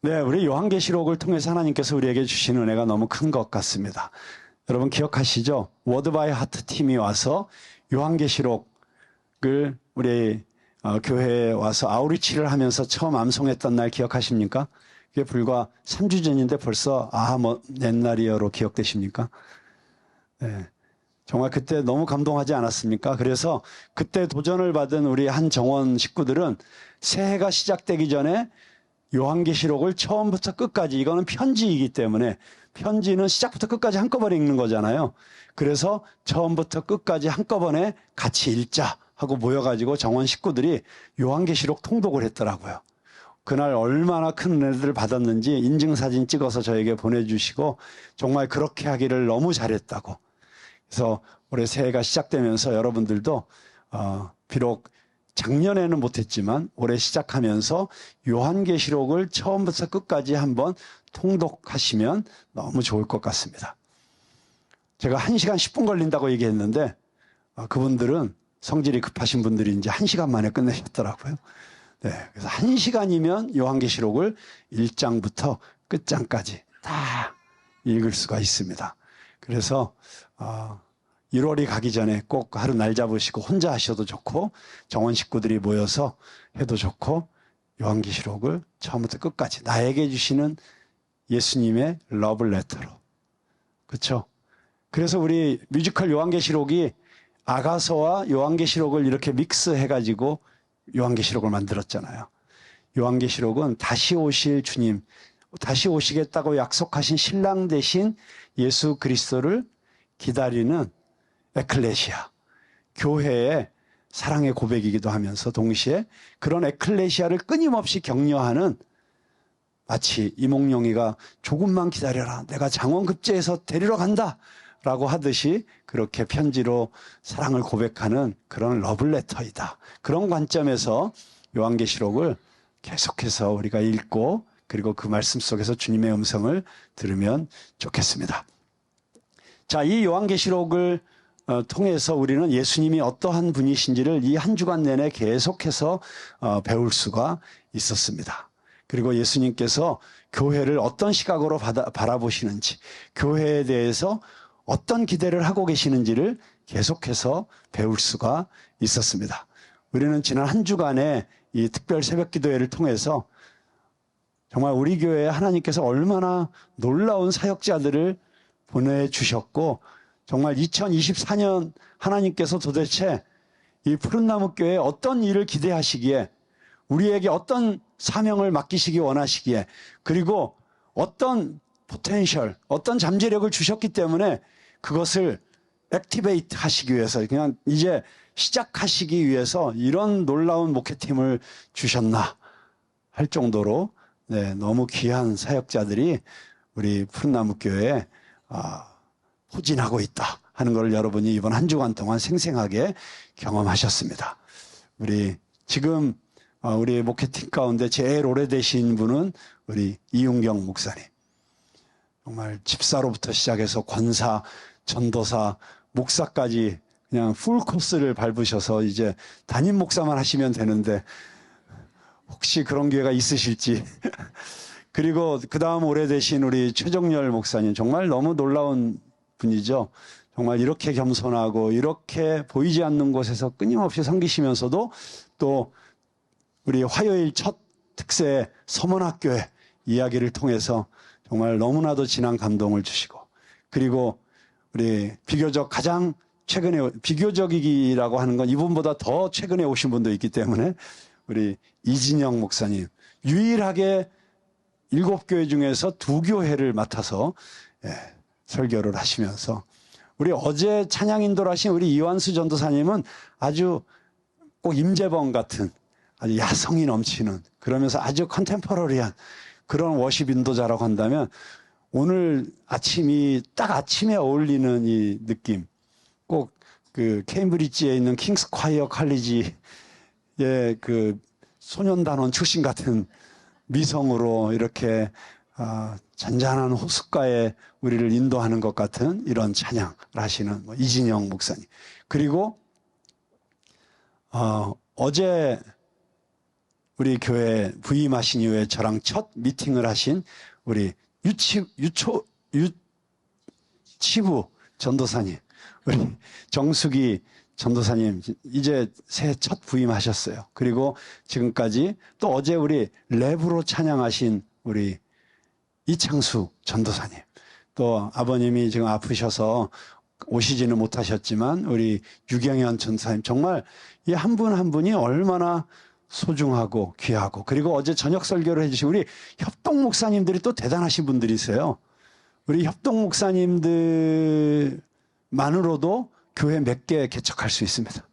네, 우리 요한계시록을 통해서 하나님께서 우리에게 주신 은혜가 너무 큰 것 같습니다. 여러분 기억하시죠? 워드 바이 하트 팀이 와서 요한계시록을 우리 교회에 와서 아우리치를 하면서 처음 암송했던 날 기억하십니까? 그게 불과 3주 전인데 벌써 옛날이여로 기억되십니까? 네. 정말 그때 너무 감동하지 않았습니까? 그래서 그때 도전을 받은 우리 한 정원 식구들은 새해가 시작되기 전에 요한계시록을 처음부터 끝까지, 이거는 편지이기 때문에 편지는 시작부터 끝까지 한꺼번에 읽는 거잖아요. 그래서 처음부터 끝까지 한꺼번에 같이 읽자 하고 모여가지고 정원 식구들이 요한계시록 통독을 했더라고요. 그날 얼마나 큰 은혜를 받았는지 인증사진 찍어서 저에게 보내주시고 정말 그렇게 하기를 너무 잘했다고. 그래서 올해 새해가 시작되면서 여러분들도 비록 작년에는 못했지만 올해 시작하면서 요한계시록을 처음부터 끝까지 한번 통독하시면 너무 좋을 것 같습니다. 제가 1시간 10분 걸린다고 얘기했는데 그분들은 성질이 급하신 분들이 이제 1시간 만에 끝내셨더라고요. 네, 그래서 1시간이면 요한계시록을 1장부터 끝장까지 다 읽을 수가 있습니다. 그래서 1월이 가기 전에 꼭 하루 날 잡으시고 혼자 하셔도 좋고 정원 식구들이 모여서 해도 좋고 요한계시록을 처음부터 끝까지 나에게 주시는 예수님의 러블레터로. 그렇죠? 그래서 우리 뮤지컬 요한계시록이 아가서와 요한계시록을 이렇게 믹스해가지고 요한계시록을 만들었잖아요. 요한계시록은 다시 오실 주님, 다시 오시겠다고 약속하신 신랑 대신 예수 그리스도를 기다리는 에클레시아, 교회의 사랑의 고백이기도 하면서 동시에 그런 에클레시아를 끊임없이 격려하는, 마치 이몽룡이가 조금만 기다려라, 내가 장원급제해서 데리러 간다 라고 하듯이 그렇게 편지로 사랑을 고백하는 그런 러블레터이다. 그런 관점에서 요한계시록을 계속해서 우리가 읽고 그리고 그 말씀 속에서 주님의 음성을 들으면 좋겠습니다. 자, 이 요한계시록을 통해서 우리는 예수님이 어떠한 분이신지를 이 한 주간 내내 계속해서 배울 수가 있었습니다. 그리고 예수님께서 교회를 어떤 시각으로 바라보시는지, 교회에 대해서 어떤 기대를 하고 계시는지를 계속해서 배울 수가 있었습니다. 우리는 지난 한 주간의 이 특별 새벽 기도회를 통해서 정말 우리 교회에 하나님께서 얼마나 놀라운 사역자들을 보내주셨고 정말 2024년 하나님께서 도대체 이 푸른나무 교회에 어떤 일을 기대하시기에, 우리에게 어떤 사명을 맡기시기 원하시기에, 그리고 어떤 포텐셜, 어떤 잠재력을 주셨기 때문에 그것을 액티베이트 하시기 위해서, 그냥 이제 시작하시기 위해서 이런 놀라운 목회팀을 주셨나 할 정도로 너무 귀한 사역자들이 우리 푸른나무 교회에 포진하고 있다 하는 것을 여러분이 이번 한 주간 동안 생생하게 경험하셨습니다. 우리 지금 우리 목회팀 가운데 제일 오래되신 분은 우리 이윤경 목사님. 정말 집사로부터 시작해서 권사, 전도사, 목사까지 그냥 풀 코스를 밟으셔서 이제 담임 목사만 하시면 되는데 혹시 그런 기회가 있으실지. 그리고 그 다음 오래되신 우리 최정열 목사님, 정말 너무 놀라운 분이죠. 정말 이렇게 겸손하고 이렇게 보이지 않는 곳에서 끊임없이 섬기시면서도 또 우리 화요일 첫 특세 서문학교회 이야기를 통해서 정말 너무나도 진한 감동을 주시고, 그리고 우리 비교적 가장 최근에, 비교적이라고 하는 건 이분보다 더 최근에 오신 분도 있기 때문에 우리 이진영 목사님, 유일하게 7교회 중에서 2교회를 맡아서 설교를 하시면서, 우리 어제 찬양 인도를 하신 우리 이완수 전도사님은 아주 꼭 임재범 같은 아주 야성이 넘치는, 그러면서 아주 컨템퍼러리한 그런 워십 인도자라고 한다면, 오늘 아침이 딱 아침에 어울리는 이 느낌, 꼭 그 케임브리지에 있는 킹스 콰이어 칼리지의 그 소년단원 출신 같은 미성으로 이렇게 잔잔한 호숫가에 우리를 인도하는 것 같은 이런 찬양을 하시는 이진영 목사님. 그리고 어제 우리 교회 부임하신 이후에 저랑 첫 미팅을 하신 우리 유치부 전도사님, 우리 정숙이 전도사님, 이제 새해 첫 부임하셨어요. 그리고 지금까지 또 어제 우리 랩으로 찬양하신 우리 이창수 전도사님, 또 아버님이 지금 아프셔서 오시지는 못하셨지만 우리 유경현 전도사님, 정말 이 한 분 한 분이 얼마나 소중하고 귀하고, 그리고 어제 저녁 설교를 해주신 우리 협동 목사님들이 또 대단하신 분들이세요. 우리 협동 목사님들만으로도 교회 몇 개 개척할 수 있습니다.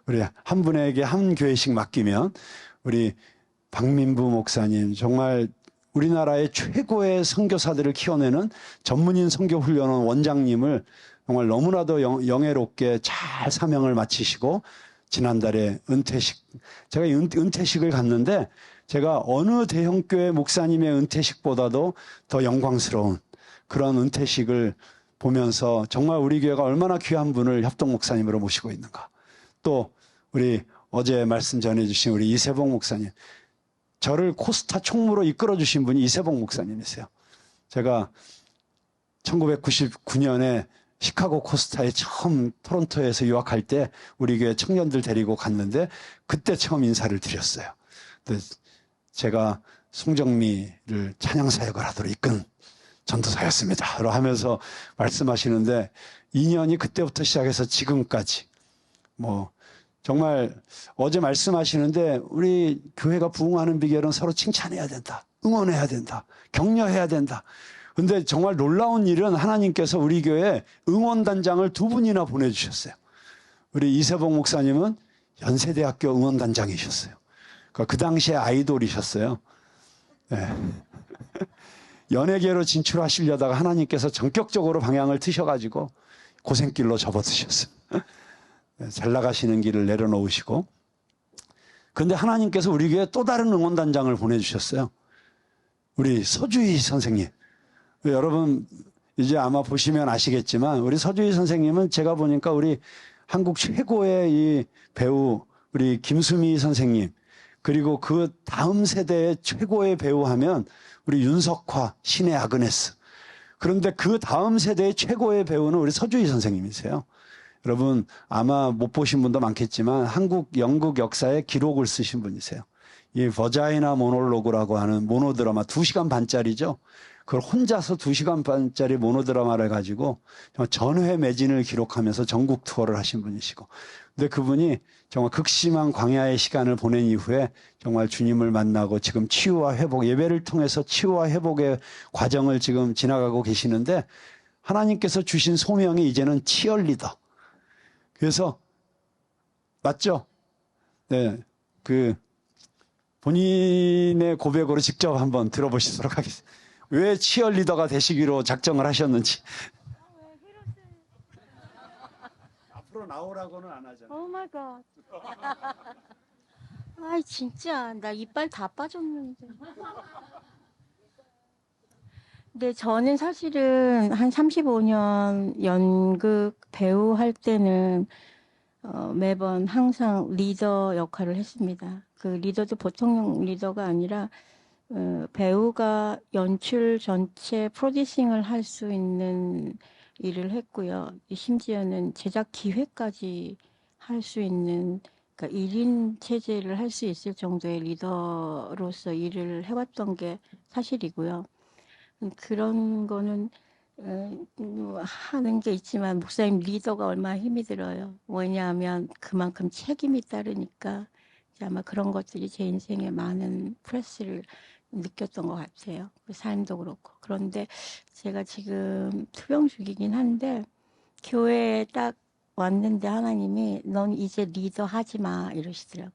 우리 한 분에게 한 교회씩 맡기면, 우리 박민부 목사님, 정말 우리나라의 최고의 선교사들을 키워내는 전문인 선교훈련원 원장님을 정말 너무나도 영예롭게 잘 사명을 마치시고, 지난달에 은퇴식, 제가 은퇴식을 갔는데, 제가 어느 대형교회 목사님의 은퇴식보다도 더 영광스러운 그런 은퇴식을 보면서 정말 우리 교회가 얼마나 귀한 분을 협동 목사님으로 모시고 있는가. 또 우리 어제 말씀 전해주신 우리 이세봉 목사님, 저를 코스타 총무로 이끌어 주신 분이 이세봉 목사님이세요. 제가 1999년에 시카고 코스타에 처음 토론토에서 유학할 때 우리 교회 청년들 데리고 갔는데 그때 처음 인사를 드렸어요. 제가 송정미를 찬양사역을 하도록 이끈 전도사였습니다. 하면서 말씀하시는데, 인연이 그때부터 시작해서 지금까지 정말 어제 말씀하시는데, 우리 교회가 부흥하는 비결은 서로 칭찬해야 된다, 응원해야 된다, 격려해야 된다. 근데 정말 놀라운 일은 하나님께서 우리 교회에 응원단장을 2분이나 보내주셨어요. 우리 이세봉 목사님은 연세대학교 응원단장이셨어요. 그 당시에 아이돌이셨어요. 네. 연예계로 진출하시려다가 하나님께서 전격적으로 방향을 트셔가지고 고생길로 접어드셨어요. 잘 나가시는 길을 내려놓으시고. 그런데 하나님께서 우리 교회에 또 다른 응원단장을 보내주셨어요. 우리 서주희 선생님. 여러분 이제 아마 보시면 아시겠지만, 우리 서주희 선생님은 제가 보니까 우리 한국 최고의 이 배우 우리 김수미 선생님, 그리고 그 다음 세대의 최고의 배우 하면 우리 윤석화, 신의 아그네스. 그런데 그 다음 세대의 최고의 배우는 우리 서주희 선생님이세요. 여러분 아마 못 보신 분도 많겠지만 한국 연극 역사에 기록을 쓰신 분이세요. 이 버자이나 모놀로그라고 하는 모노드라마 2시간 반짜리죠. 그걸 혼자서 2시간 반짜리 모노드라마를 가지고 전회 매진을 기록하면서 전국 투어를 하신 분이시고, 근데 그분이 정말 극심한 광야의 시간을 보낸 이후에 정말 주님을 만나고 지금 치유와 회복, 예배를 통해서 치유와 회복의 과정을 지금 지나가고 계시는데, 하나님께서 주신 소명이 이제는 치얼리더. 그래서 맞죠? 네, 본인의 고백으로 직접 한번 들어보시도록 하겠습니다. 왜 치얼리더가 되시기로 작정을 하셨는지. 앞으로 나오라고는 안 하잖아요. 오 마이 갓. 아이 진짜 나 이빨 다 빠졌는데. 근데 저는 사실은 한 35년 연극 배우 할 때는 매번 항상 리더 역할을 했습니다. 그 리더도 보통 리더가 아니라 배우가 연출 전체 프로듀싱을 할 수 있는 일을 했고요. 심지어는 제작 기획까지 할 수 있는, 그러니까 1인 체제를 할 수 있을 정도의 리더로서 일을 해왔던 게 사실이고요. 그런 거는 하는 게 있지만 목사님 리더가 얼마나 힘이 들어요. 왜냐하면 그만큼 책임이 따르니까 아마 그런 것들이 제 인생에 많은 프레스를 느꼈던 것 같아요. 삶도 그렇고. 그런데 제가 지금 투병 중이긴 한데 교회에 딱 왔는데 하나님이 넌 이제 리더 하지 마 이러시더라고요.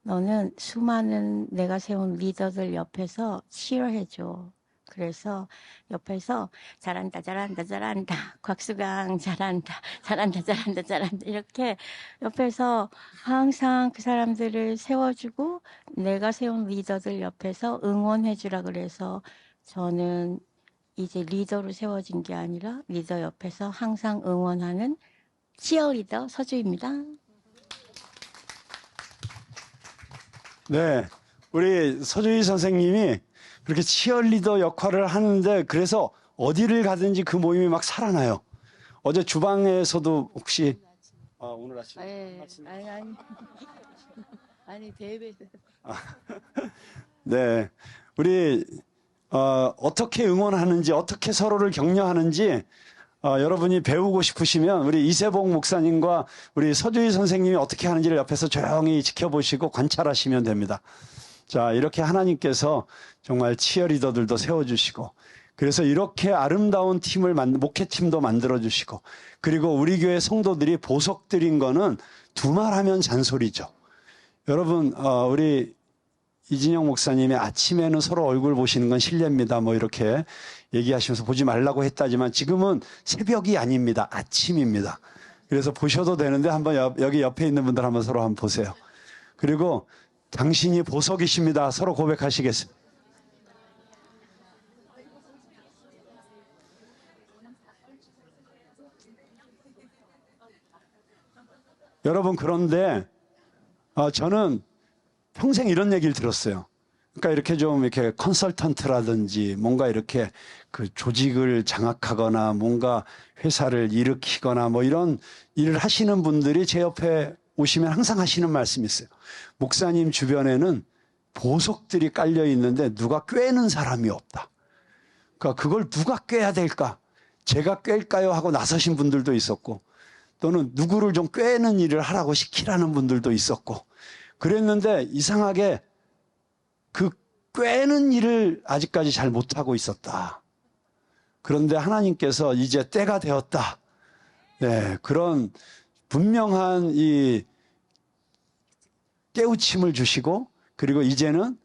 너는 수많은 내가 세운 리더들 옆에서 치열해줘. 그래서 옆에서 잘한다 잘한다 잘한다 곽수강 잘한다 잘한다 잘한다 잘한다 이렇게 옆에서 항상 그 사람들을 세워주고 내가 세운 리더들 옆에서 응원해주라 그래서 저는 이제 리더로 세워진 게 아니라 리더 옆에서 항상 응원하는 치어리더 서주입니다. 네, 우리 서주희 선생님이 그렇게 치어리더 역할을 하는데 그래서 어디를 가든지 그 모임이 막 살아나요. 어제 주방에서도 혹시 오늘 아침 아니 대회 네 우리 어떻게 응원하는지 어떻게 서로를 격려하는지 여러분이 배우고 싶으시면 우리 이세봉 목사님과 우리 서주희 선생님이 어떻게 하는지를 옆에서 조용히 지켜보시고 관찰하시면 됩니다. 자, 이렇게 하나님께서 정말 치어리더들도 세워주시고 그래서 이렇게 아름다운 팀을 목회팀도 만들어주시고 그리고 우리 교회 성도들이 보석드린 거는 두말하면 잔소리죠. 여러분 우리 이진영 목사님이 아침에는 서로 얼굴 보시는 건 실례입니다. 뭐 이렇게 얘기하시면서 보지 말라고 했다지만 지금은 새벽이 아닙니다. 아침입니다. 그래서 보셔도 되는데 한번 여기 옆에 있는 분들 한번 서로 한번 보세요. 그리고 당신이 보석이십니다. 서로 고백하시겠습니다. 여러분 그런데 저는 평생 이런 얘기를 들었어요. 그러니까 이렇게 좀 이렇게 컨설턴트라든지 뭔가 이렇게 그 조직을 장악하거나 뭔가 회사를 일으키거나 뭐 이런 일을 하시는 분들이 제 옆에 오시면 항상 하시는 말씀이 있어요. 목사님 주변에는 보석들이 깔려 있는데 누가 꿰는 사람이 없다. 그러니까 그걸 누가 꿰야 될까? 제가 꿰일까요? 하고 나서신 분들도 있었고 또는 누구를 좀 꿰는 일을 하라고 시키라는 분들도 있었고 그랬는데 이상하게 그 꿰는 일을 아직까지 잘 못하고 있었다. 그런데 하나님께서 이제 때가 되었다. 네, 그런 분명한 이 깨우침을 주시고 그리고 이제는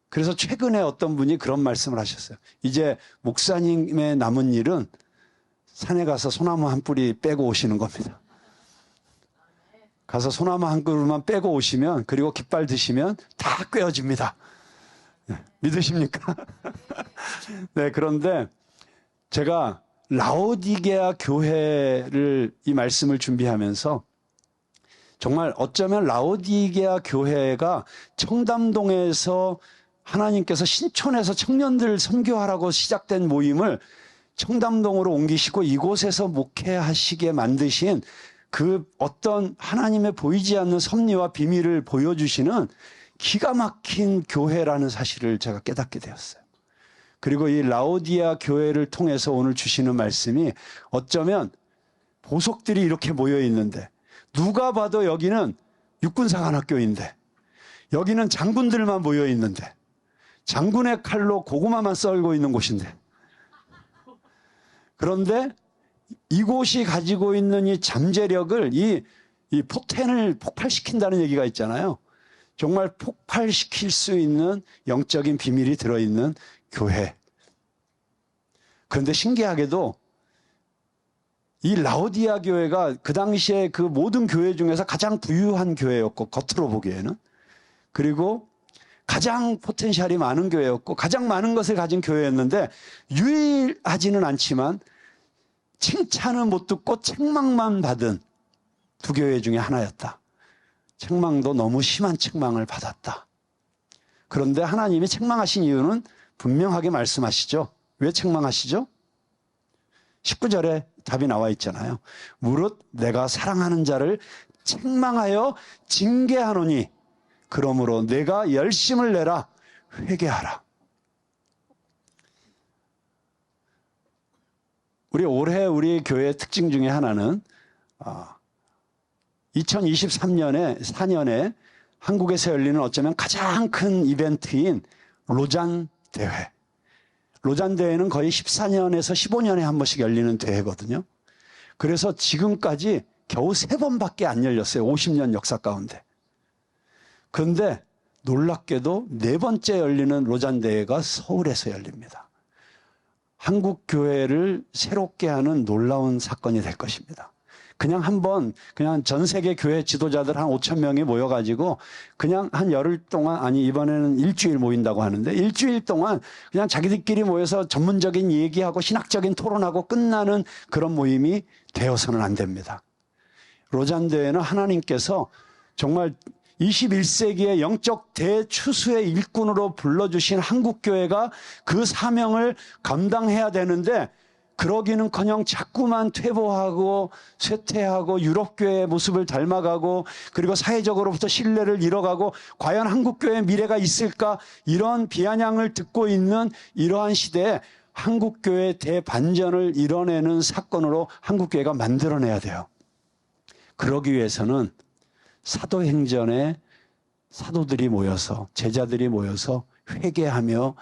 그래서 최근에 어떤 분이 그런 말씀을 하셨어요. 이제 목사님의 남은 일은 산에 가서 소나무 한 뿌리 빼고 오시는 겁니다. 가서 소나무 한 그루만 빼고 오시면 그리고 깃발 드시면 다 꿰어집니다. 네, 믿으십니까? 네, 그런데 제가 라오디게아 교회를 이 말씀을 준비하면서 정말 어쩌면 라오디게아 교회가 청담동에서 하나님께서 신촌에서 청년들 선교하라고 시작된 모임을 청담동으로 옮기시고 이곳에서 목회하시게 만드신 그 어떤 하나님의 보이지 않는 섭리와 비밀을 보여주시는 기가 막힌 교회라는 사실을 제가 깨닫게 되었어요. 그리고 이 라오디아 교회를 통해서 오늘 주시는 말씀이 어쩌면 보석들이 이렇게 모여 있는데 누가 봐도 여기는 육군사관학교인데 여기는 장군들만 모여 있는데 장군의 칼로 고구마만 썰고 있는 곳인데 그런데 이곳이 가지고 있는 이 잠재력을 이 포텐을 폭발시킨다는 얘기가 있잖아요. 정말 폭발시킬 수 있는 영적인 비밀이 들어있는 교회. 그런데 신기하게도 이 라오디아 교회가 그 당시에 그 모든 교회 중에서 가장 부유한 교회였고 겉으로 보기에는 그리고 가장 포텐셜이 많은 교회였고 가장 많은 것을 가진 교회였는데 유일하지는 않지만 칭찬은 못 듣고 책망만 받은 두 교회 중에 하나였다. 책망도 너무 심한 책망을 받았다. 그런데 하나님이 책망하신 이유는 분명하게 말씀하시죠. 왜 책망하시죠? 19절에 답이 나와 있잖아요. 무릇 내가 사랑하는 자를 책망하여 징계하노니 그러므로 내가 열심을 내라 회개하라. 올해 우리 교회의 특징 중에 하나는 2023년에 4년에 한국에서 열리는 어쩌면 가장 큰 이벤트인 로잔 대회. 로잔 대회는 거의 14년에서 15년에 한 번씩 열리는 대회거든요. 그래서 지금까지 겨우 3번밖에 안 열렸어요. 50년 역사 가운데. 그런데 놀랍게도 4번째 열리는 로잔 대회가 서울에서 열립니다. 한국 교회를 새롭게 하는 놀라운 사건이 될 것입니다. 그냥 전 세계 교회 지도자들 한 5천 명이 모여가지고 그냥 한 열흘 동안, 아니 이번에는 일주일 모인다고 하는데 일주일 동안 그냥 자기들끼리 모여서 전문적인 얘기하고 신학적인 토론하고 끝나는 그런 모임이 되어서는 안 됩니다. 로잔 대회는 하나님께서 정말 21세기의 영적 대추수의 일꾼으로 불러주신 한국교회가 그 사명을 감당해야 되는데 그러기는커녕 자꾸만 퇴보하고 쇠퇴하고 유럽교회의 모습을 닮아가고 그리고 사회적으로부터 신뢰를 잃어가고 과연 한국교회의 미래가 있을까 이런 비아냥을 듣고 있는 이러한 시대에 한국교회의 대반전을 이뤄내는 사건으로 한국교회가 만들어내야 돼요. 그러기 위해서는 사도행전에 사도들이 모여서 제자들이 모여서 회개하며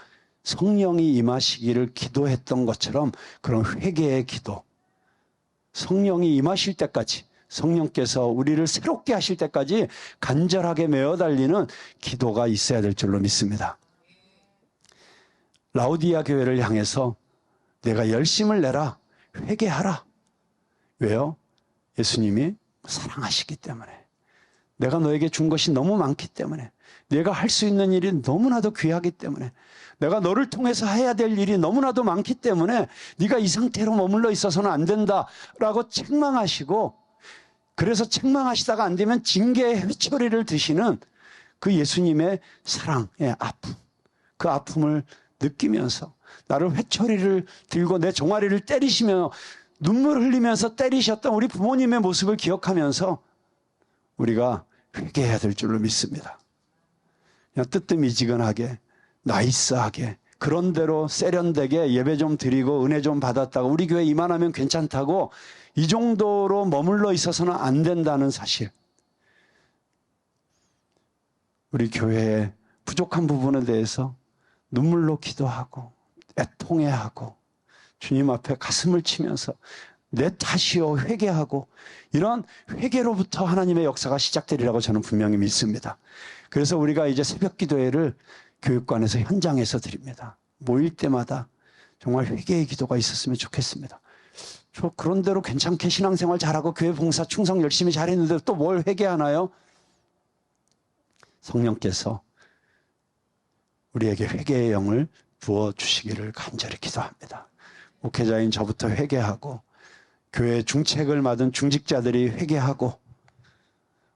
성령이 임하시기를 기도했던 것처럼 그런 회개의 기도, 성령이 임하실 때까지 성령께서 우리를 새롭게 하실 때까지 간절하게 메어 달리는 기도가 있어야 될 줄로 믿습니다. 라오디아 교회를 향해서 내가 열심을 내라, 회개하라. 왜요? 예수님이 사랑하시기 때문에, 내가 너에게 준 것이 너무 많기 때문에, 내가 할 수 있는 일이 너무나도 귀하기 때문에, 내가 너를 통해서 해야 될 일이 너무나도 많기 때문에 네가 이 상태로 머물러 있어서는 안 된다라고 책망하시고, 그래서 책망하시다가 안 되면 징계의 회초리를 드시는 그 예수님의 사랑의 아픔, 그 아픔을 느끼면서 나를 회초리를 들고 내 종아리를 때리시며 눈물 흘리면서 때리셨던 우리 부모님의 모습을 기억하면서 우리가 회개해야 될 줄로 믿습니다. 그냥 뜨뜻미지근하게 나이스하게 그런대로 세련되게 예배 좀 드리고 은혜 좀 받았다가 우리 교회 이만하면 괜찮다고 이 정도로 머물러 있어서는 안 된다는 사실, 우리 교회의 부족한 부분에 대해서 눈물로 기도하고 애통해하고 주님 앞에 가슴을 치면서 내 탓이요 회개하고, 이런 회개로부터 하나님의 역사가 시작되리라고 저는 분명히 믿습니다. 그래서 우리가 이제 새벽 기도회를 교육관에서 현장에서 드립니다. 모일 때마다 정말 회개의 기도가 있었으면 좋겠습니다. 저 그런 대로 괜찮게 신앙생활 잘하고 교회 봉사 충성 열심히 잘했는데 또 뭘 회개하나요? 성령께서 우리에게 회개의 영을 부어주시기를 간절히 기도합니다. 목회자인 저부터 회개하고 교회 중책을 맡은 중직자들이 회개하고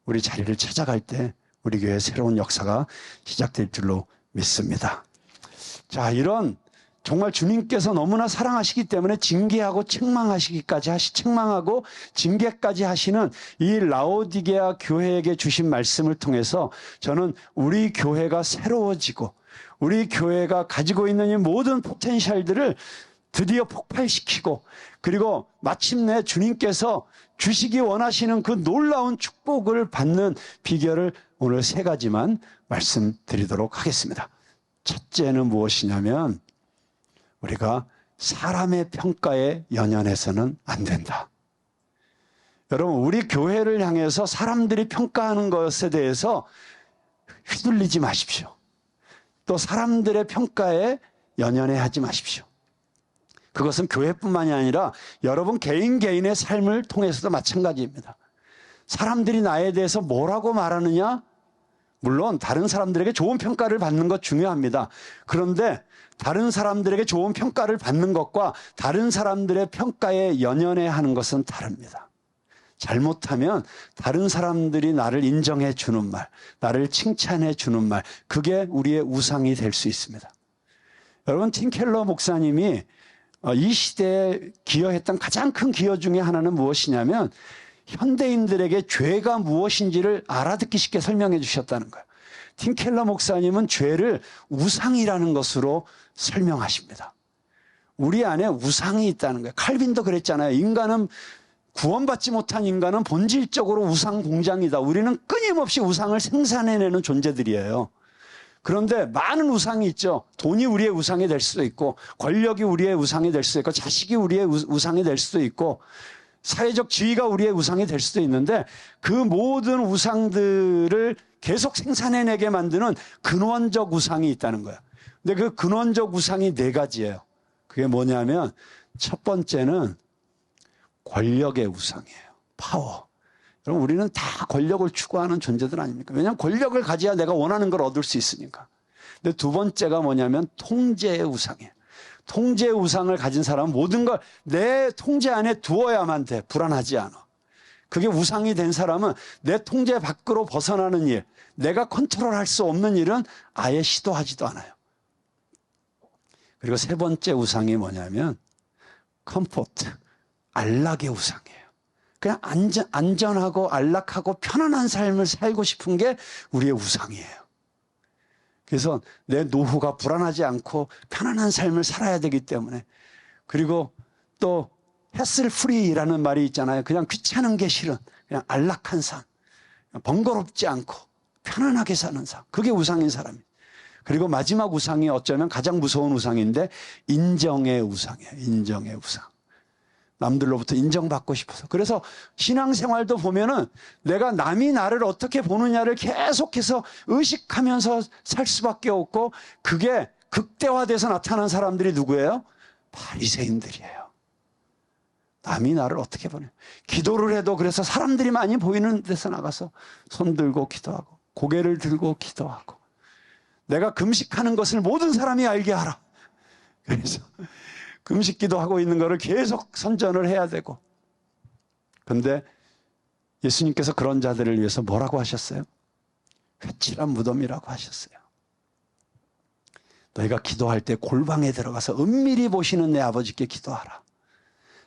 우리 자리를 찾아갈 때 우리 교회의 새로운 역사가 시작될 줄로 믿습니다. 자, 이런 정말 주님께서 너무나 사랑하시기 때문에 징계하고 책망하고 징계까지 하시는 이 라오디게아 교회에게 주신 말씀을 통해서 저는 우리 교회가 새로워지고 우리 교회가 가지고 있는 이 모든 포텐셜들을 드디어 폭발시키고, 그리고 마침내 주님께서 주시기 원하시는 그 놀라운 축복을 받는 비결을 오늘 3가지만 말씀드리도록 하겠습니다. 첫째는 무엇이냐면 우리가 사람의 평가에 연연해서는 안 된다. 여러분, 우리 교회를 향해서 사람들이 평가하는 것에 대해서 휘둘리지 마십시오. 또 사람들의 평가에 연연해하지 마십시오. 그것은 교회뿐만이 아니라 여러분 개인의 삶을 통해서도 마찬가지입니다. 사람들이 나에 대해서 뭐라고 말하느냐? 물론 다른 사람들에게 좋은 평가를 받는 것 중요합니다. 그런데 다른 사람들에게 좋은 평가를 받는 것과 다른 사람들의 평가에 연연해하는 것은 다릅니다. 잘못하면 다른 사람들이 나를 인정해 주는 말, 나를 칭찬해 주는 말, 그게 우리의 우상이 될 수 있습니다. 여러분, 팀 켈러 목사님이 이 시대에 기여했던 가장 큰 기여 중에 하나는 무엇이냐면 현대인들에게 죄가 무엇인지를 알아듣기 쉽게 설명해 주셨다는 거예요. 팀 켈러 목사님은 죄를 우상이라는 것으로 설명하십니다. 우리 안에 우상이 있다는 거예요. 칼빈도 그랬잖아요. 구원받지 못한 인간은 본질적으로 우상 공장이다. 우리는 끊임없이 우상을 생산해내는 존재들이에요. 그런데 많은 우상이 있죠. 돈이 우리의 우상이 될 수도 있고, 권력이 우리의 우상이 될 수도 있고, 자식이 우리의 우상이 될 수도 있고, 사회적 지위가 우리의 우상이 될 수도 있는데, 그 모든 우상들을 계속 생산해내게 만드는 근원적 우상이 있다는 거예요. 근데 그 근원적 우상이 4가지예요. 그게 뭐냐면 첫 번째는 권력의 우상이에요. 파워. 여러분, 우리는 다 권력을 추구하는 존재들 아닙니까? 왜냐하면 권력을 가져야 내가 원하는 걸 얻을 수 있으니까. 근데 2번째가 뭐냐면 통제의 우상이에요. 통제의 우상을 가진 사람은 모든 걸 내 통제 안에 두어야만 돼. 불안하지 않아. 그게 우상이 된 사람은 내 통제 밖으로 벗어나는 일, 내가 컨트롤할 수 없는 일은 아예 시도하지도 않아요. 그리고 세 번째 우상이 뭐냐면 컴포트, 안락의 우상이에요. 그냥 안전하고 안락하고 편안한 삶을 살고 싶은 게 우리의 우상이에요. 그래서 내 노후가 불안하지 않고 편안한 삶을 살아야 되기 때문에, 그리고 또 해슬 프리라는 말이 있잖아요. 그냥 귀찮은 게 싫은, 그냥 안락한 삶, 번거롭지 않고 편안하게 사는 삶, 그게 우상인 사람이에요. 그리고 마지막 우상이 어쩌면 가장 무서운 우상인데 인정의 우상이에요. 인정의 우상. 남들로부터 인정받고 싶어서. 그래서 신앙생활도 보면은 내가 남이 나를 어떻게 보느냐를 계속해서 의식하면서 살 수밖에 없고, 그게 극대화돼서 나타난 사람들이 누구예요? 바리새인들이에요. 남이 나를 어떻게 보냐. 기도를 해도 그래서 사람들이 많이 보이는 데서 나가서 손 들고 기도하고 고개를 들고 기도하고, 내가 금식하는 것을 모든 사람이 알게 하라. 그래서 금식기도 하고 있는 거를 계속 선전을 해야 되고. 그런데 예수님께서 그런 자들을 위해서 뭐라고 하셨어요? 회칠한 무덤이라고 하셨어요. 너희가 기도할 때 골방에 들어가서 은밀히 보시는 내 아버지께 기도하라.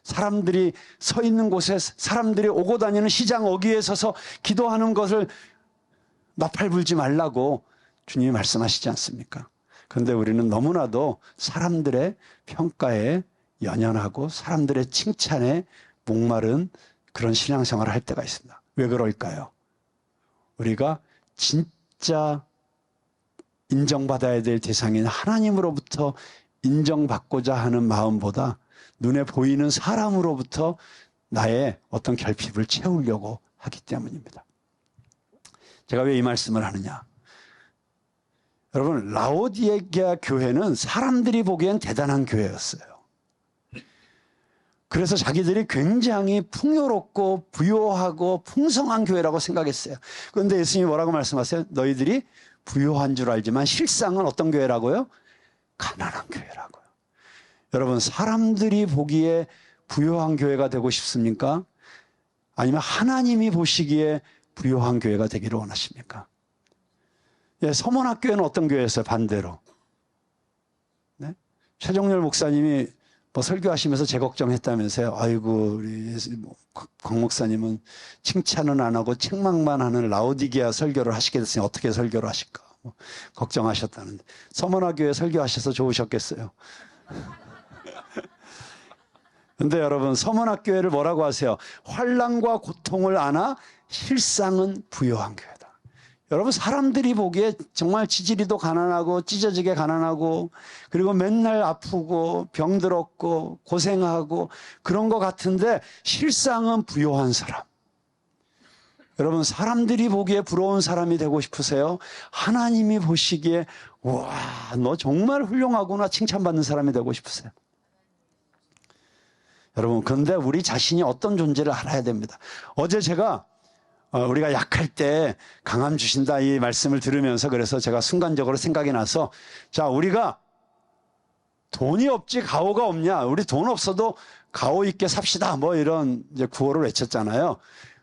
사람들이 서 있는 곳에, 사람들이 오고 다니는 시장 어귀에 서서 기도하는 것을 나팔 불지 말라고 주님이 말씀하시지 않습니까? 그런데 우리는 너무나도 사람들의 평가에 연연하고 사람들의 칭찬에 목마른 그런 신앙생활을 할 때가 있습니다. 왜 그럴까요? 우리가 진짜 인정받아야 될 대상인 하나님으로부터 인정받고자 하는 마음보다 눈에 보이는 사람으로부터 나의 어떤 결핍을 채우려고 하기 때문입니다. 제가 왜 이 말씀을 하느냐? 여러분, 라오디게아 교회는 사람들이 보기엔 대단한 교회였어요. 그래서 자기들이 굉장히 풍요롭고 부요하고 풍성한 교회라고 생각했어요. 그런데 예수님이 뭐라고 말씀하세요? 너희들이 부요한 줄 알지만 실상은 어떤 교회라고요? 가난한 교회라고요. 여러분, 사람들이 보기에 부요한 교회가 되고 싶습니까? 아니면 하나님이 보시기에 부요한 교회가 되기를 원하십니까? 예, 서문학교회는 어떤 교회였어요? 반대로. 네? 최종렬 목사님이 뭐 설교하시면서 제 걱정했다면서요. 아이고, 우리 곽 목사님은 칭찬은 안 하고 책망만 하는 라오디게아 설교를 하시게 됐으니 어떻게 설교를 하실까? 뭐 걱정하셨다는데. 서문학교회 설교하셔서 좋으셨겠어요. 근데 여러분, 서문학교회를 뭐라고 하세요? 환난과 고통을 안아 실상은 부요한 교회다. 여러분, 사람들이 보기에 정말 지지리도 가난하고 찢어지게 가난하고, 그리고 맨날 아프고 병들었고 고생하고 그런 것 같은데 실상은 부요한 사람. 여러분, 사람들이 보기에 부러운 사람이 되고 싶으세요? 하나님이 보시기에 와, 너 정말 훌륭하구나 칭찬받는 사람이 되고 싶으세요? 여러분, 그런데 우리 자신이 어떤 존재를 알아야 됩니다. 어제 제가 우리가 약할 때 강함 주신다 이 말씀을 들으면서, 그래서 제가 순간적으로 생각이 나서, 자, 우리가 돈이 없지 가오가 없냐, 우리 돈 없어도 가오 있게 삽시다, 뭐 이런 이제 구호를 외쳤잖아요.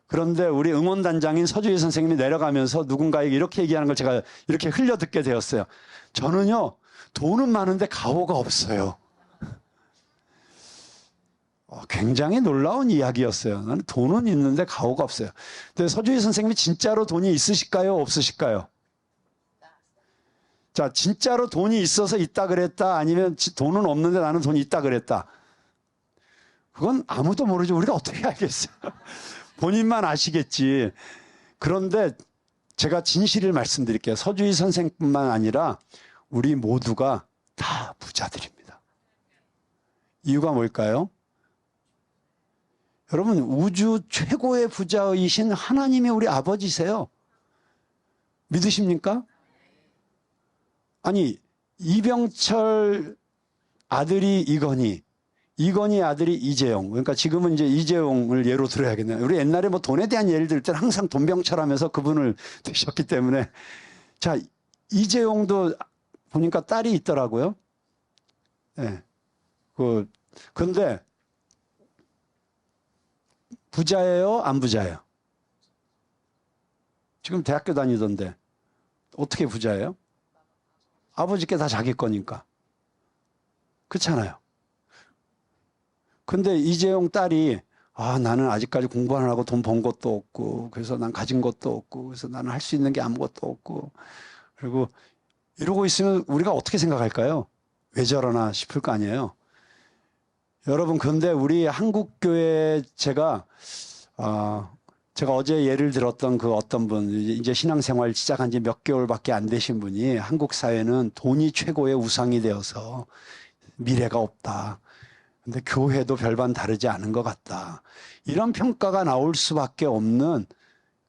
그런데 우리 응원단장인 서주희 선생님이 내려가면서 누군가에게 이렇게 얘기하는 걸 제가 이렇게 흘려 듣게 되었어요. 저는요, 돈은 많은데 가오가 없어요. 굉장히 놀라운 이야기였어요. 나는 돈은 있는데 가오가 없어요. 근데 서주희 선생님이 진짜로 돈이 있으실까요? 없으실까요? 자, 진짜로 돈이 있어서 있다 그랬다? 아니면 돈은 없는데 나는 돈이 있다 그랬다? 그건 아무도 모르죠. 우리가 어떻게 알겠어요? 본인만 아시겠지. 그런데 제가 진실을 말씀드릴게요. 서주희 선생뿐만 아니라 우리 모두가 다 부자들입니다. 이유가 뭘까요? 여러분, 우주 최고의 부자이신 하나님이 우리 아버지세요. 믿으십니까? 아니, 이병철 아들이 이건희, 이건희 아들이 이재용. 그러니까 지금은 이제 이재용을 예로 들어야겠네요. 우리 옛날에 뭐 돈에 대한 예를 들 때는 항상 돈병철 하면서 그분을 드셨기 때문에. 자, 이재용도 보니까 딸이 있더라고요. 예. 근데 부자예요? 안 부자예요? 지금 대학교 다니던데 어떻게 부자예요? 아버지께 다 자기 거니까. 그렇잖아요. 근데 이재용 딸이 나는 아직까지 공부 안 하고 돈 번 것도 없고 그래서 난 가진 것도 없고 그래서 나는 할 수 있는 게 아무것도 없고 그리고 이러고 있으면 우리가 어떻게 생각할까요? 왜 저러나 싶을 거 아니에요. 여러분 근데 우리 한국교회 제가 어제 예를 들었던 그 어떤 분 이제 신앙생활 시작한 지 몇 개월밖에 안 되신 분이 한국 사회는 돈이 최고의 우상이 되어서 미래가 없다. 근데 교회도 별반 다르지 않은 것 같다. 이런 평가가 나올 수밖에 없는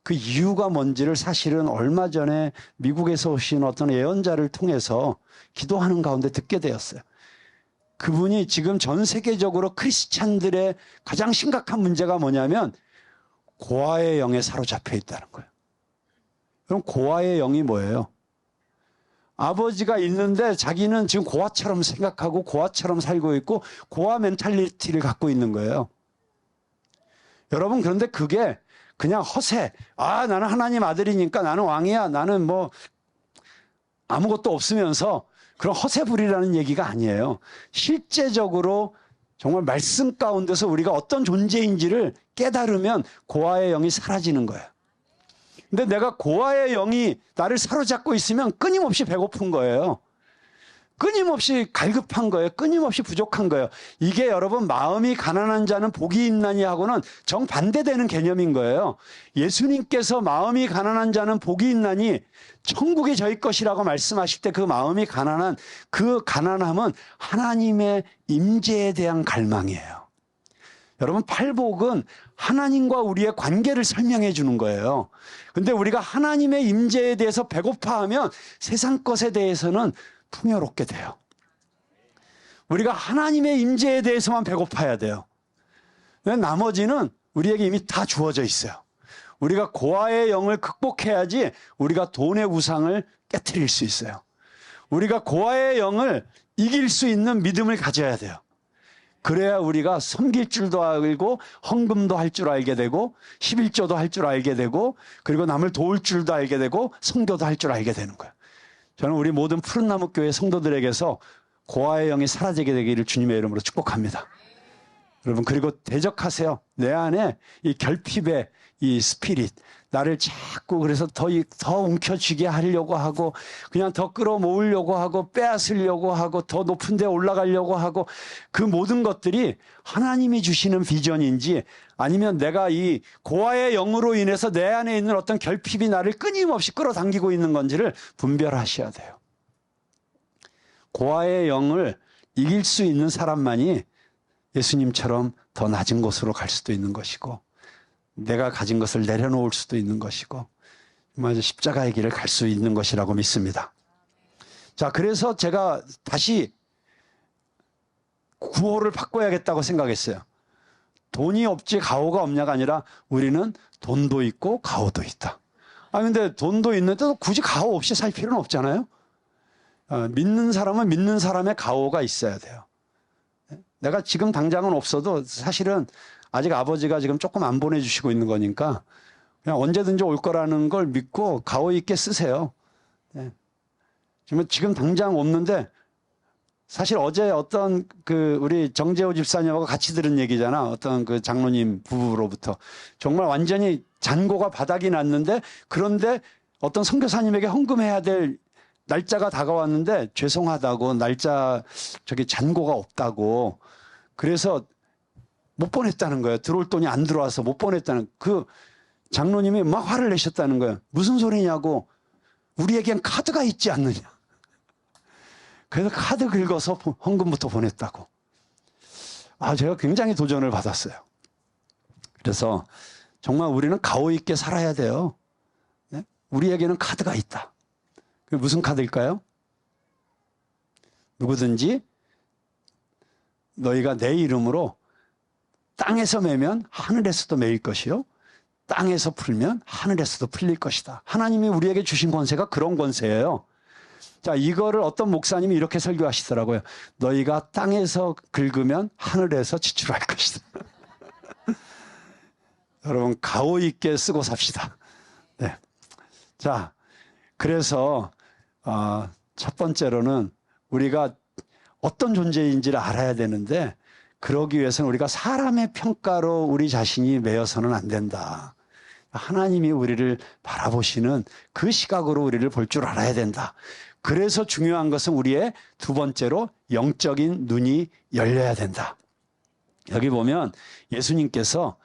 그 이유가 뭔지를 사실은 얼마 전에 미국에서 오신 어떤 예언자를 통해서 기도하는 가운데 듣게 되었어요. 그분이 지금 전 세계적으로 크리스찬들의 가장 심각한 문제가 뭐냐면 고아의 영에 사로잡혀 있다는 거예요. 그럼 고아의 영이 뭐예요? 아버지가 있는데 자기는 지금 고아처럼 생각하고 고아처럼 살고 있고 고아 멘탈리티를 갖고 있는 거예요. 여러분 그런데 그게 그냥 허세. 나는 하나님 아들이니까 나는 왕이야. 나는 뭐 아무것도 없으면서 그런 허세 부리라는 얘기가 아니에요. 실제적으로 정말 말씀 가운데서 우리가 어떤 존재인지를 깨달으면 고아의 영이 사라지는 거예요. 근데 내가 고아의 영이 나를 사로잡고 있으면 끊임없이 배고픈 거예요. 끊임없이 갈급한 거예요. 끊임없이 부족한 거예요. 이게 여러분 마음이 가난한 자는 복이 있나니 하고는 정반대되는 개념인 거예요. 예수님께서 마음이 가난한 자는 복이 있나니 천국이 저희 것이라고 말씀하실 때 그 마음이 가난한 그 가난함은 하나님의 임재에 대한 갈망이에요. 여러분 팔복은 하나님과 우리의 관계를 설명해 주는 거예요. 근데 우리가 하나님의 임재에 대해서 배고파하면 세상 것에 대해서는 풍요롭게 돼요. 우리가 하나님의 임재에 대해서만 배고파야 돼요. 나머지는 우리에게 이미 다 주어져 있어요. 우리가 고아의 영을 극복해야지 우리가 돈의 우상을 깨트릴 수 있어요. 우리가 고아의 영을 이길 수 있는 믿음을 가져야 돼요. 그래야 우리가 섬길 줄도 알고 헌금도 할 줄 알게 되고 11조도 할 줄 알게 되고 그리고 남을 도울 줄도 알게 되고 성교도 할 줄 알게 되는 거예요. 저는 우리 모든 푸른나무 교회 성도들에게서 고아의 영이 사라지게 되기를 주님의 이름으로 축복합니다. 여러분 그리고 대적하세요. 내 안에 이 결핍의 이 스피릿 나를 자꾸 그래서 더 움켜쥐게 하려고 하고 그냥 더 끌어모으려고 하고 빼앗으려고 하고 더 높은 데 올라가려고 하고 그 모든 것들이 하나님이 주시는 비전인지 아니면 내가 이 고아의 영으로 인해서 내 안에 있는 어떤 결핍이 나를 끊임없이 끌어당기고 있는 건지를 분별하셔야 돼요. 고아의 영을 이길 수 있는 사람만이 예수님처럼 더 낮은 곳으로 갈 수도 있는 것이고 내가 가진 것을 내려놓을 수도 있는 것이고 정말 십자가의 길을 갈 수 있는 것이라고 믿습니다. 자, 그래서 제가 다시 구호를 바꿔야겠다고 생각했어요. 돈이 없지 가오가 없냐가 아니라 우리는 돈도 있고 가오도 있다. 근데 돈도 있는데 굳이 가오 없이 살 필요는 없잖아요. 믿는 사람은 믿는 사람의 가오가 있어야 돼요. 내가 지금 당장은 없어도 사실은 아직 아버지가 지금 조금 안 보내주시고 있는 거니까 그냥 언제든지 올 거라는 걸 믿고 가오 있게 쓰세요. 지금 당장 없는데 사실 어제 어떤 우리 정재호 집사님하고 같이 들은 얘기잖아. 어떤 그 장로님 부부로부터 정말 완전히 잔고가 바닥이 났는데 그런데 어떤 선교사님에게 헌금해야 될 날짜가 다가왔는데 죄송하다고 날짜 잔고가 없다고 그래서 못 보냈다는 거예요. 들어올 돈이 안 들어와서 못 보냈다는 그 장로님이 막 화를 내셨다는 거예요. 무슨 소리냐고 우리에겐 카드가 있지 않느냐. 그래서 카드 긁어서 헌금부터 보냈다고. 제가 굉장히 도전을 받았어요. 그래서 정말 우리는 가오 있게 살아야 돼요. 네? 우리에게는 카드가 있다. 그게 무슨 카드일까요? 누구든지 너희가 내 이름으로 땅에서 매면 하늘에서도 매일 것이요 땅에서 풀면 하늘에서도 풀릴 것이다. 하나님이 우리에게 주신 권세가 그런 권세예요. 자, 이거를 어떤 목사님이 이렇게 설교하시더라고요. 너희가 땅에서 긁으면 하늘에서 지출할 것이다. 여러분 가오 있게 쓰고 삽시다. 네. 자, 그래서 첫 번째로는 우리가 어떤 존재인지를 알아야 되는데 그러기 위해서는 우리가 사람의 평가로 우리 자신이 매여서는 안 된다. 하나님이 우리를 바라보시는 그 시각으로 우리를 볼 줄 알아야 된다. 그래서 중요한 것은 우리의 두 번째로 영적인 눈이 열려야 된다. 여기 보면 예수님께서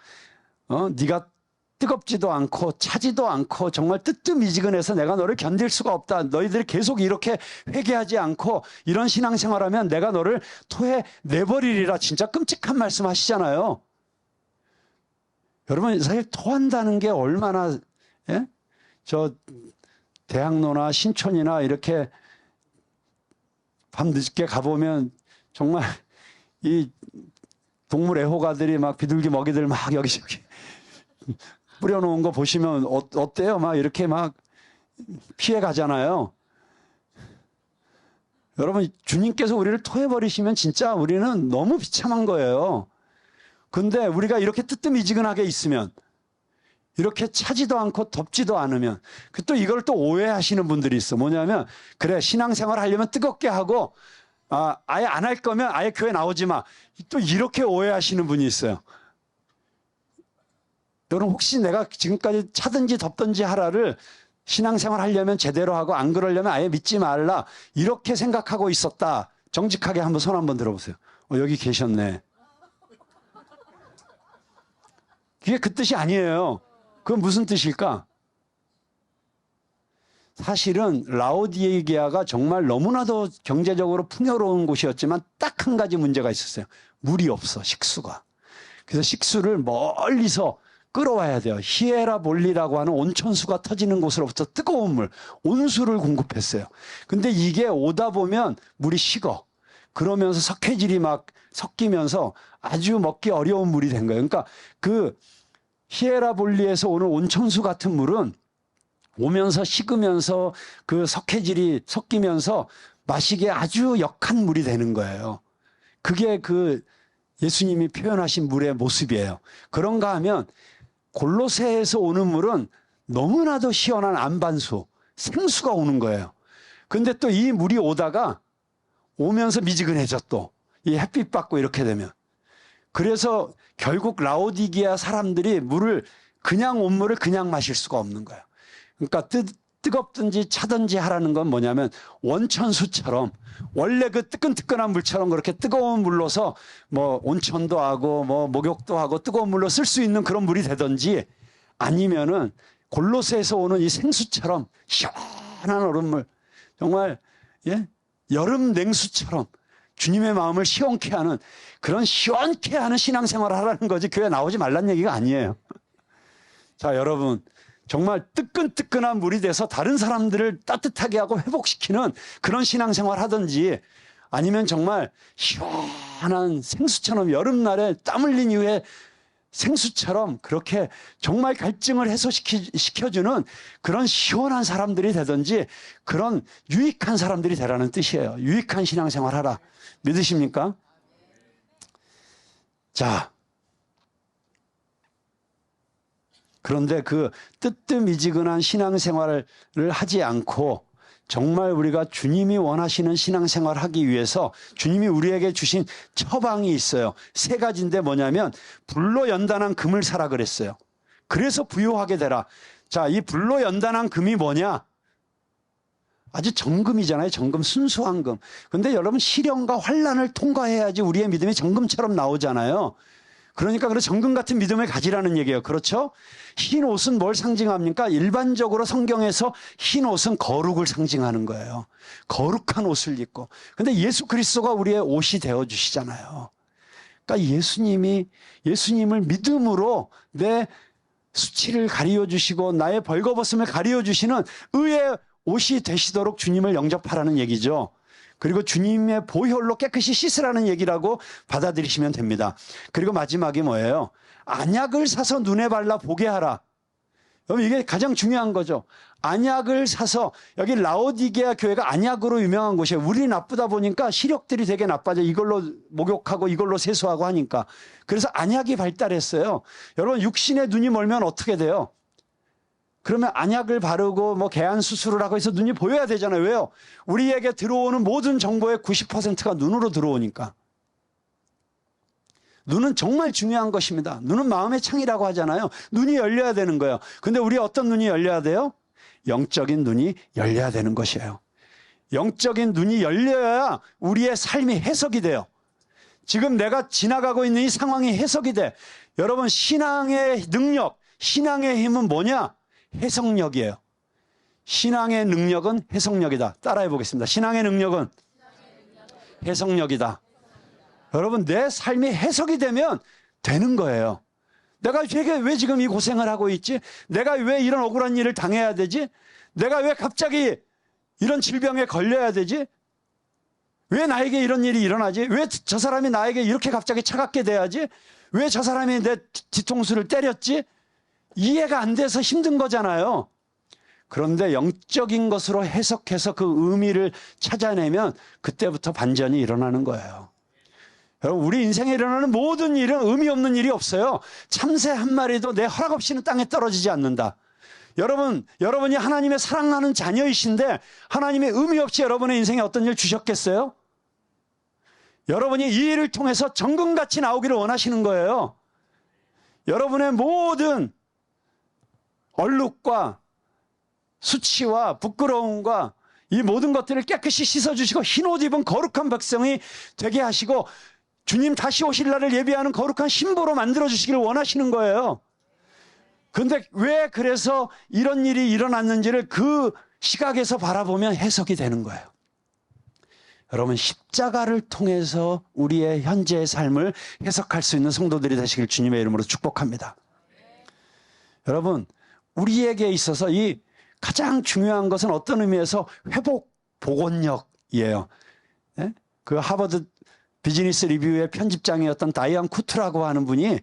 네가 뜨겁지도 않고 차지도 않고 정말 뜨뜻미지근해서 내가 너를 견딜 수가 없다. 너희들이 계속 이렇게 회개하지 않고 이런 신앙생활하면 내가 너를 토해 내버리리라. 진짜 끔찍한 말씀 하시잖아요. 여러분 사실 토한다는 게 얼마나 저 대학로나 신촌이나 이렇게 밤늦게 가보면 정말 이 동물 애호가들이 막 비둘기 먹이들 막 여기저기 뿌려놓은 거 보시면 어때요? 막 이렇게 막 피해 가잖아요. 여러분 주님께서 우리를 토해버리시면 진짜 우리는 너무 비참한 거예요. 근데 우리가 이렇게 뜨뜻미지근하게 있으면 이렇게 차지도 않고 덥지도 않으면 또 이걸 또 오해하시는 분들이 있어. 뭐냐면 그래 신앙생활 하려면 뜨겁게 하고 아예 안 할 거면 아예 교회 나오지 마. 또 이렇게 오해하시는 분이 있어요. 여러분 혹시 내가 지금까지 차든지 덥든지 하라를 신앙생활 하려면 제대로 하고 안 그러려면 아예 믿지 말라 이렇게 생각하고 있었다. 정직하게 한번 손 한번 들어보세요. 여기 계셨네. 그게 그 뜻이 아니에요. 그건 무슨 뜻일까? 사실은 라오디게아가 정말 너무나도 경제적으로 풍요로운 곳이었지만 딱 한 가지 문제가 있었어요. 물이 없어, 식수가. 그래서 식수를 멀리서 끌어와야 돼요. 히에라볼리라고 하는 온천수가 터지는 곳으로부터 뜨거운 물, 온수를 공급했어요. 근데 이게 오다 보면 물이 식어. 그러면서 석회질이 막 섞이면서 아주 먹기 어려운 물이 된 거예요. 그러니까 그 히에라볼리에서 오는 온천수 같은 물은 오면서 식으면서 그 석회질이 섞이면서 마시기에 아주 역한 물이 되는 거예요. 그게 그 예수님이 표현하신 물의 모습이에요. 그런가 하면 골로새에서 오는 물은 너무나도 시원한 안반수, 생수가 오는 거예요. 근데 또 이 물이 오면서 미지근해져 또. 이 햇빛 받고 이렇게 되면. 그래서 결국 라오디게아 사람들이 그냥 온 물을 그냥 마실 수가 없는 거예요. 그러니까 뜨겁든지 차든지 하라는 건 뭐냐면 원천수처럼 원래 그 뜨끈뜨끈한 물처럼 그렇게 뜨거운 물로서 뭐 온천도 하고 뭐 목욕도 하고 뜨거운 물로 쓸 수 있는 그런 물이 되든지 아니면은 골로새에서 오는 이 생수처럼 시원한 얼음물 정말 여름 냉수처럼 주님의 마음을 시원케 하는 그런 시원케 하는 신앙생활을 하라는 거지 교회 나오지 말란 얘기가 아니에요. 자 여러분 정말 뜨끈뜨끈한 물이 돼서 다른 사람들을 따뜻하게 하고 회복시키는 그런 신앙생활 하든지 아니면 정말 시원한 생수처럼 여름날에 땀 흘린 이후에 생수처럼 그렇게 정말 갈증을 해소시켜주는 그런 시원한 사람들이 되든지 그런 유익한 사람들이 되라는 뜻이에요. 유익한 신앙생활 하라. 믿으십니까? 자. 그런데 그 뜨뜻미지근한 신앙생활을 하지 않고 정말 우리가 주님이 원하시는 신앙생활을 하기 위해서 주님이 우리에게 주신 처방이 있어요. 세 가지인데 뭐냐면 불로 연단한 금을 사라 그랬어요. 그래서 부유하게 되라. 자, 이 불로 연단한 금이 뭐냐? 아주 정금이잖아요. 정금, 순수한 금. 근데 여러분 시련과 환난을 통과해야지 우리의 믿음이 정금처럼 나오잖아요. 그러니까 정금 같은 믿음을 가지라는 얘기예요. 그렇죠? 흰 옷은 뭘 상징합니까? 일반적으로 성경에서 흰 옷은 거룩을 상징하는 거예요. 거룩한 옷을 입고. 근데 예수 그리스도가 우리의 옷이 되어주시잖아요. 그러니까 예수님을 믿음으로 내 수치를 가리워주시고 나의 벌거벗음을 가리워주시는 의의 옷이 되시도록 주님을 영접하라는 얘기죠. 그리고 주님의 보혈로 깨끗이 씻으라는 얘기라고 받아들이시면 됩니다. 그리고 마지막이 뭐예요? 안약을 사서 눈에 발라 보게 하라. 여러분 이게 가장 중요한 거죠. 안약을 사서 여기 라오디게아 교회가 안약으로 유명한 곳이에요. 우리 나쁘다 보니까 시력들이 되게 나빠져. 이걸로 목욕하고 이걸로 세수하고 하니까. 그래서 안약이 발달했어요. 여러분 육신의 눈이 멀면 어떻게 돼요? 그러면 안약을 바르고 뭐 개안 수술을 하고 해서 눈이 보여야 되잖아요. 왜요? 우리에게 들어오는 모든 정보의 90%가 눈으로 들어오니까. 눈은 정말 중요한 것입니다. 눈은 마음의 창이라고 하잖아요. 눈이 열려야 되는 거예요. 근데 우리 어떤 눈이 열려야 돼요? 영적인 눈이 열려야 되는 것이에요. 영적인 눈이 열려야 우리의 삶이 해석이 돼요. 지금 내가 지나가고 있는 이 상황이 해석이 돼. 여러분 신앙의 능력, 신앙의 힘은 뭐냐? 해석력이에요. 신앙의 능력은 해석력이다. 따라해 보겠습니다. 신앙의 능력은 해석력이다. 여러분 내 삶이 해석이 되면 되는 거예요. 내가 왜 지금 이 고생을 하고 있지? 내가 왜 이런 억울한 일을 당해야 되지? 내가 왜 갑자기 이런 질병에 걸려야 되지? 왜 나에게 이런 일이 일어나지? 왜 저 사람이 나에게 이렇게 갑자기 차갑게 돼야지? 왜 저 사람이 내 뒤통수를 때렸지? 이해가 안 돼서 힘든 거잖아요. 그런데 영적인 것으로 해석해서 그 의미를 찾아내면 그때부터 반전이 일어나는 거예요. 여러분 우리 인생에 일어나는 모든 일은 의미 없는 일이 없어요. 참새 한 마리도 내 허락 없이는 땅에 떨어지지 않는다. 여러분이 하나님의 사랑하는 자녀이신데 하나님의 의미 없이 여러분의 인생에 어떤 일 주셨겠어요? 여러분이 이 일을 통해서 정금같이 나오기를 원하시는 거예요. 여러분의 모든 얼룩과 수치와 부끄러움과 이 모든 것들을 깨끗이 씻어주시고 흰옷 입은 거룩한 백성이 되게 하시고 주님 다시 오실 날을 예비하는 거룩한 신부로 만들어주시기를 원하시는 거예요. 그런데 왜 그래서 이런 일이 일어났는지를 그 시각에서 바라보면 해석이 되는 거예요. 여러분 십자가를 통해서 우리의 현재의 삶을 해석할 수 있는 성도들이 되시길 주님의 이름으로 축복합니다. 여러분 우리에게 있어서 이 가장 중요한 것은 어떤 의미에서 회복 복원력이에요. 예? 그 하버드 비즈니스 리뷰의 편집장이었던 다이안 쿠트라고 하는 분이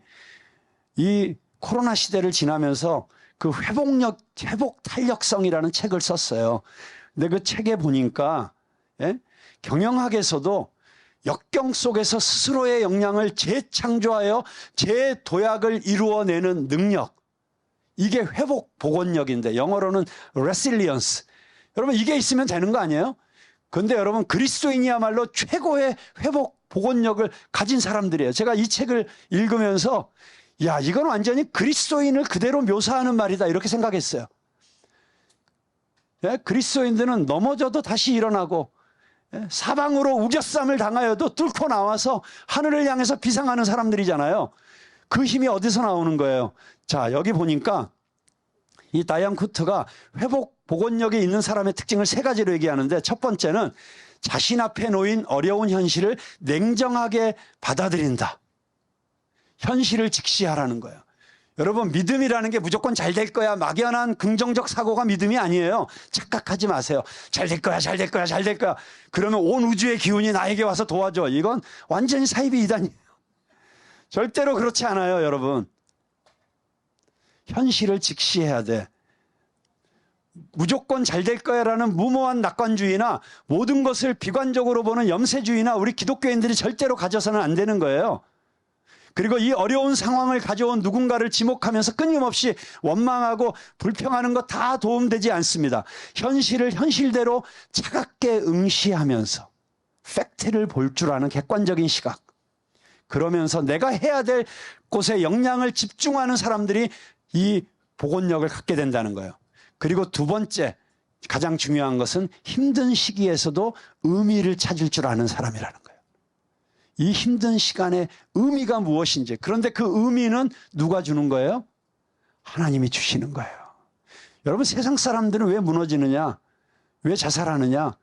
이 코로나 시대를 지나면서 그 회복 탄력성이라는 책을 썼어요. 근데 그 책에 보니까 예? 경영학에서도 역경 속에서 스스로의 역량을 재창조하여 재도약을 이루어내는 능력, 이게 회복 복원력인데 영어로는 resilience. 여러분 이게 있으면 되는 거 아니에요? 그런데 여러분 그리스도인이야말로 최고의 회복 복원력을 가진 사람들이에요. 제가 이 책을 읽으면서 야 이건 완전히 그리스도인을 그대로 묘사하는 말이다 이렇게 생각했어요. 예? 그리스도인들은 넘어져도 다시 일어나고 예? 사방으로 우겨쌈을 당하여도 뚫고 나와서 하늘을 향해서 비상하는 사람들이잖아요. 그 힘이 어디서 나오는 거예요? 자 여기 보니까 이 다이안 쿠트가 회복 복원력이 있는 사람의 특징을 세 가지로 얘기하는데 첫 번째는 자신 앞에 놓인 어려운 현실을 냉정하게 받아들인다. 현실을 직시하라는 거예요. 여러분 믿음이라는 게 무조건 잘 될 거야 막연한 긍정적 사고가 믿음이 아니에요. 착각하지 마세요. 잘 될 거야 잘 될 거야 잘 될 거야. 그러면 온 우주의 기운이 나에게 와서 도와줘. 이건 완전히 사이비 이단이에요. 절대로 그렇지 않아요 여러분. 현실을 직시해야 돼. 무조건 잘 될 거야라는 무모한 낙관주의나 모든 것을 비관적으로 보는 염세주의나 우리 기독교인들이 절대로 가져서는 안 되는 거예요. 그리고 이 어려운 상황을 가져온 누군가를 지목하면서 끊임없이 원망하고 불평하는 거 다 도움되지 않습니다. 현실을 현실대로 차갑게 응시하면서 팩트를 볼 줄 아는 객관적인 시각. 그러면서 내가 해야 될 곳에 역량을 집중하는 사람들이 이 복원력을 갖게 된다는 거예요. 그리고 두 번째 가장 중요한 것은 힘든 시기에서도 의미를 찾을 줄 아는 사람이라는 거예요. 이 힘든 시간에 의미가 무엇인지. 그런데 그 의미는 누가 주는 거예요? 하나님이 주시는 거예요. 여러분 세상 사람들은 왜 무너지느냐? 왜 자살하느냐?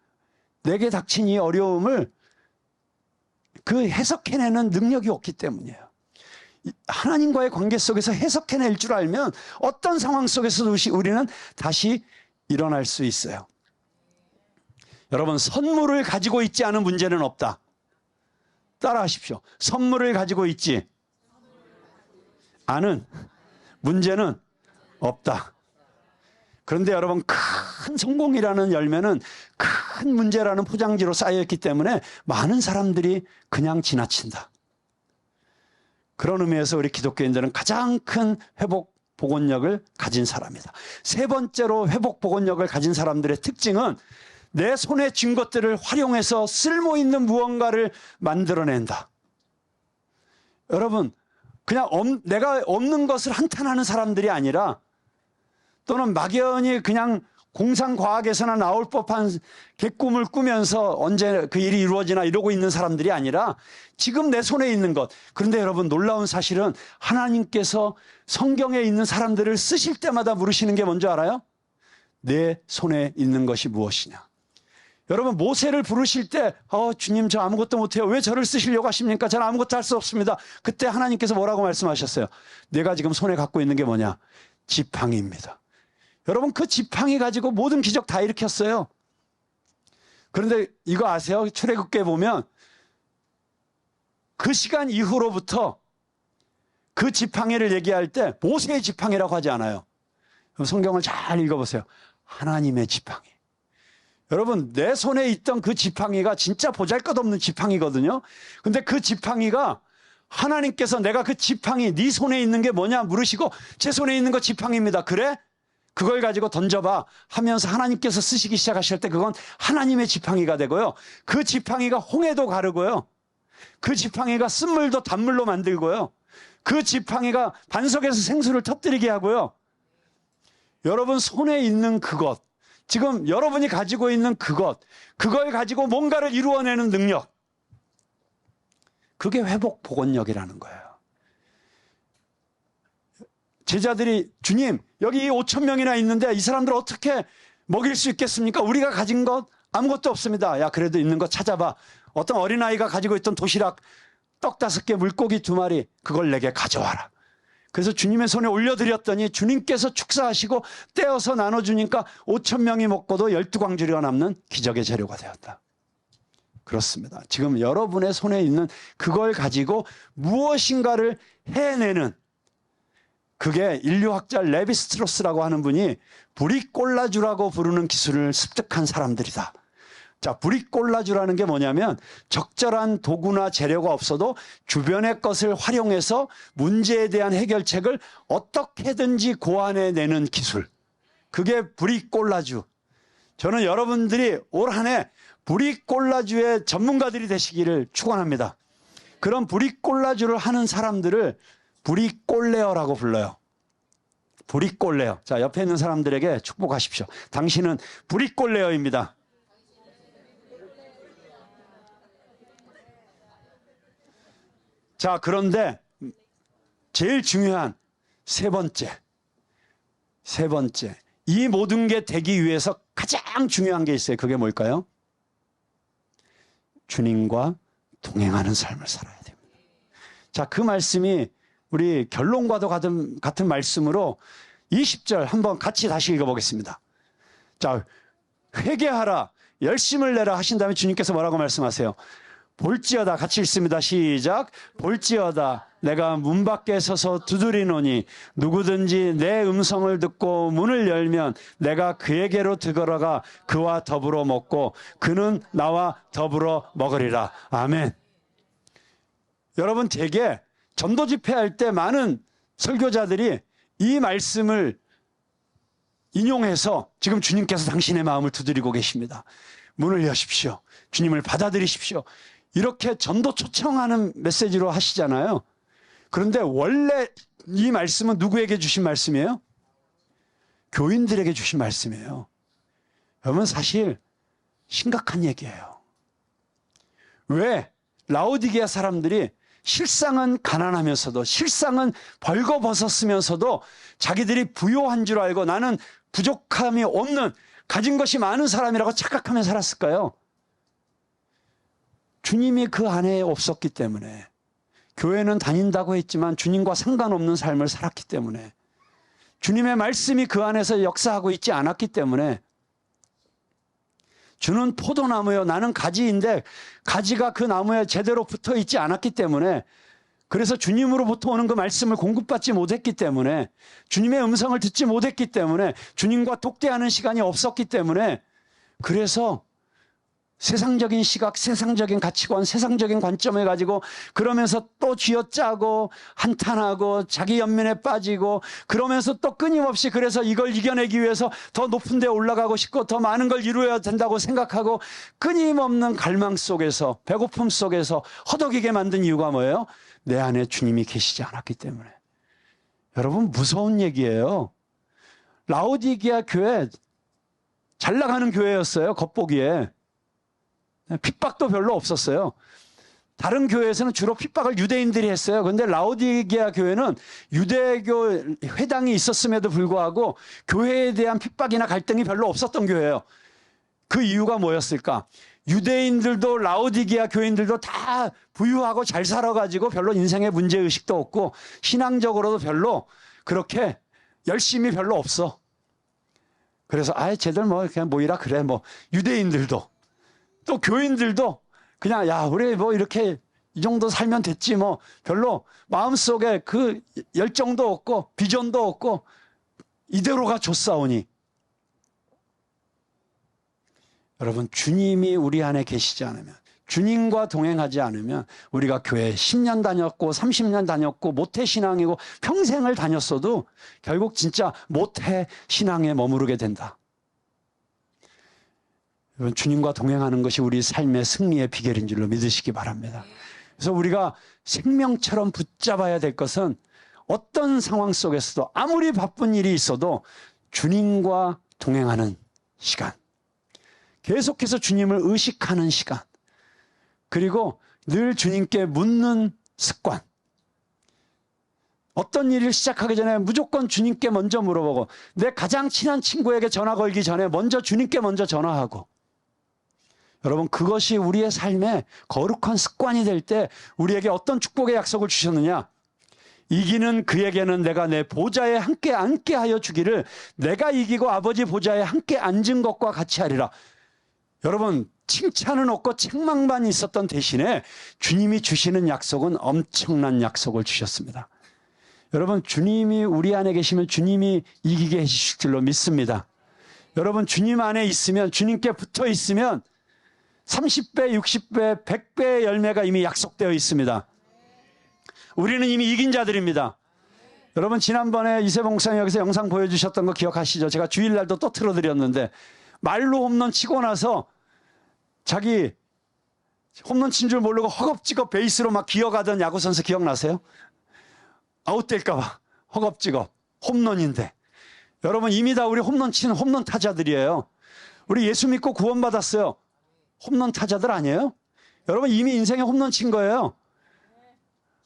내게 닥친 이 어려움을 그 해석해내는 능력이 없기 때문이에요. 하나님과의 관계 속에서 해석해낼 줄 알면 어떤 상황 속에서도 우리는 다시 일어날 수 있어요. 여러분 선물을 가지고 있지 않은 문제는 없다. 따라하십시오. 선물을 가지고 있지 않은 문제는 없다. 그런데 여러분, 큰 성공이라는 열매는 큰 문제라는 포장지로 쌓여있기 때문에 많은 사람들이 그냥 지나친다. 그런 의미에서 우리 기독교인들은 가장 큰 회복 복원력을 가진 사람이다. 세 번째로 회복 복원력을 가진 사람들의 특징은 내 손에 쥔 것들을 활용해서 쓸모있는 무언가를 만들어낸다. 여러분, 그냥 내가 없는 것을 한탄하는 사람들이 아니라, 또는 막연히 그냥 공상과학에서나 나올 법한 개꿈을 꾸면서 언제 그 일이 이루어지나 이러고 있는 사람들이 아니라 지금 내 손에 있는 것. 그런데 여러분, 놀라운 사실은 하나님께서 성경에 있는 사람들을 쓰실 때마다 물으시는 게 뭔지 알아요? 내 손에 있는 것이 무엇이냐. 여러분, 모세를 부르실 때 주님, 저 아무것도 못해요. 왜 저를 쓰시려고 하십니까? 저는 아무것도 할 수 없습니다. 그때 하나님께서 뭐라고 말씀하셨어요? 내가 지금 손에 갖고 있는 게 뭐냐? 지팡이입니다. 여러분, 그 지팡이 가지고 모든 기적 다 일으켰어요. 그런데 이거 아세요? 출애굽기에 보면 그 시간 이후로부터 그 지팡이를 얘기할 때 모세의 지팡이라고 하지 않아요. 성경을 잘 읽어보세요. 하나님의 지팡이. 여러분, 내 손에 있던 그 지팡이가 진짜 보잘것없는 지팡이거든요. 근데 그 지팡이가 하나님께서 내가 그 지팡이, 네 손에 있는 게 뭐냐 물으시고, 제 손에 있는 거 지팡이입니다. 그래? 그걸 가지고 던져봐 하면서 하나님께서 쓰시기 시작하실 때 그건 하나님의 지팡이가 되고요. 그 지팡이가 홍해도 가르고요. 그 지팡이가 쓴물도 단물로 만들고요. 그 지팡이가 반석에서 생수를 터뜨리게 하고요. 여러분 손에 있는 그것, 지금 여러분이 가지고 있는 그것, 그걸 가지고 뭔가를 이루어내는 능력, 그게 회복 복원력이라는 거예요. 제자들이 주님, 여기 5천 명이나 있는데 이 사람들 어떻게 먹일 수 있겠습니까? 우리가 가진 것 아무것도 없습니다. 야, 그래도 있는 거 찾아봐. 어떤 어린아이가 가지고 있던 도시락 떡 5개, 물고기 2마리, 그걸 내게 가져와라. 그래서 주님의 손에 올려드렸더니 주님께서 축사하시고 떼어서 나눠주니까 5천 명이 먹고도 12광주리가 남는 기적의 재료가 되었다. 그렇습니다. 지금 여러분의 손에 있는 그걸 가지고 무엇인가를 해내는, 그게 인류학자 레비스트로스라고 하는 분이 브릭콜라주라고 부르는 기술을 습득한 사람들이다. 자, 브릭콜라주라는 게 뭐냐면 적절한 도구나 재료가 없어도 주변의 것을 활용해서 문제에 대한 해결책을 어떻게든지 고안해내는 기술. 그게 브릭콜라주. 저는 여러분들이 올 한 해 브릭콜라주의 전문가들이 되시기를 축원합니다. 그런 브릭콜라주를 하는 사람들을 브릭콜레어라고 불러요. 브릭콜레어. 자, 옆에 있는 사람들에게 축복하십시오. 당신은 브릭콜레어입니다. 자, 그런데 제일 중요한 세 번째. 이 모든 게 되기 위해서 가장 중요한 게 있어요. 그게 뭘까요? 주님과 동행하는 삶을 살아야 됩니다. 자, 그 말씀이 우리 결론과도 같은 말씀으로 20절 한번 같이 다시 읽어보겠습니다. 자, 회개하라, 열심을 내라 하신 다음에 주님께서 뭐라고 말씀하세요? 볼지어다, 같이 읽습니다. 시작. 볼지어다, 내가 문 밖에 서서 두드리노니 누구든지 내 음성을 듣고 문을 열면 내가 그에게로 들어가 그와 더불어 먹고 그는 나와 더불어 먹으리라. 아멘. 여러분, 되게 전도 집회할 때 많은 설교자들이 이 말씀을 인용해서 지금 주님께서 당신의 마음을 두드리고 계십니다. 문을 여십시오. 주님을 받아들이십시오. 이렇게 전도 초청하는 메시지로 하시잖아요. 그런데 원래 이 말씀은 누구에게 주신 말씀이에요? 교인들에게 주신 말씀이에요. 여러분, 사실 심각한 얘기예요. 왜? 라오디게아 사람들이 실상은 가난하면서도, 실상은 벌거벗었으면서도 자기들이 부요한 줄 알고 나는 부족함이 없는, 가진 것이 많은 사람이라고 착각하며 살았을까요? 주님이 그 안에 없었기 때문에, 교회는 다닌다고 했지만 주님과 상관없는 삶을 살았기 때문에, 주님의 말씀이 그 안에서 역사하고 있지 않았기 때문에, 주는 포도나무요, 나는 가지인데 가지가 그 나무에 제대로 붙어 있지 않았기 때문에 그래서 주님으로부터 오는 그 말씀을 공급받지 못했기 때문에, 주님의 음성을 듣지 못했기 때문에, 주님과 독대하는 시간이 없었기 때문에, 그래서 세상적인 시각, 세상적인 가치관, 세상적인 관점을 가지고 그러면서 또 쥐어짜고 한탄하고 자기 연민에 빠지고 그러면서 또 끊임없이 그래서 이걸 이겨내기 위해서 더 높은 데 올라가고 싶고 더 많은 걸 이루어야 된다고 생각하고 끊임없는 갈망 속에서, 배고픔 속에서 허덕이게 만든 이유가 뭐예요? 내 안에 주님이 계시지 않았기 때문에. 여러분, 무서운 얘기예요. 라오디게아 교회 잘 나가는 교회였어요. 겉보기에. 핍박도 별로 없었어요. 다른 교회에서는 주로 핍박을 유대인들이 했어요. 그런데 라오디게아 교회는 유대교 회당이 있었음에도 불구하고 교회에 대한 핍박이나 갈등이 별로 없었던 교회예요. 그 이유가 뭐였을까? 유대인들도 라오디게아 교인들도 다 부유하고 잘 살아가지고 별로 인생에 문제의식도 없고 신앙적으로도 별로 그렇게 열심히 별로 없어. 그래서 쟤들 뭐 그냥 뭐이라 그래. 뭐 유대인들도 또 교인들도 그냥 야 우리 뭐 이렇게 이 정도 살면 됐지 뭐 별로 마음속에 그 열정도 없고 비전도 없고 이대로가 좋사오니. 여러분, 주님이 우리 안에 계시지 않으면, 주님과 동행하지 않으면 우리가 교회 10년 다녔고 30년 다녔고 모태 신앙이고 평생을 다녔어도 결국 진짜 모태 신앙에 머무르게 된다. 여러분, 주님과 동행하는 것이 우리 삶의 승리의 비결인 줄로 믿으시기 바랍니다. 그래서 우리가 생명처럼 붙잡아야 될 것은 어떤 상황 속에서도 아무리 바쁜 일이 있어도 주님과 동행하는 시간, 계속해서 주님을 의식하는 시간, 그리고 늘 주님께 묻는 습관. 어떤 일을 시작하기 전에 무조건 주님께 먼저 물어보고, 내 가장 친한 친구에게 전화 걸기 전에 먼저 주님께 먼저 전화하고. 여러분, 그것이 우리의 삶에 거룩한 습관이 될 때 우리에게 어떤 축복의 약속을 주셨느냐? 이기는 그에게는 내가 내 보좌에 함께 앉게 하여 주기를, 내가 이기고 아버지 보좌에 함께 앉은 것과 같이 하리라. 여러분, 칭찬은 없고 책망만 있었던 대신에 주님이 주시는 약속은 엄청난 약속을 주셨습니다. 여러분, 주님이 우리 안에 계시면 주님이 이기게 해주실 줄로 믿습니다. 여러분, 주님 안에 있으면, 주님께 붙어 있으면 30배, 60배, 100배의 열매가 이미 약속되어 있습니다. 우리는 이미 이긴 자들입니다. 여러분, 지난번에 이세봉 목사님 여기서 영상 보여주셨던 거 기억하시죠? 제가 주일날도 또 틀어드렸는데, 말로 홈런 치고 나서 자기 홈런 친 줄 모르고 허겁지겁 베이스로 막 기어가던 야구선수 기억나세요? 아웃될까봐 허겁지겁 홈런인데. 여러분, 이미 다 우리 홈런 치는 홈런 타자들이에요. 우리 예수 믿고 구원받았어요. 홈런 타자들 아니에요? 여러분, 이미 인생에 홈런 친 거예요.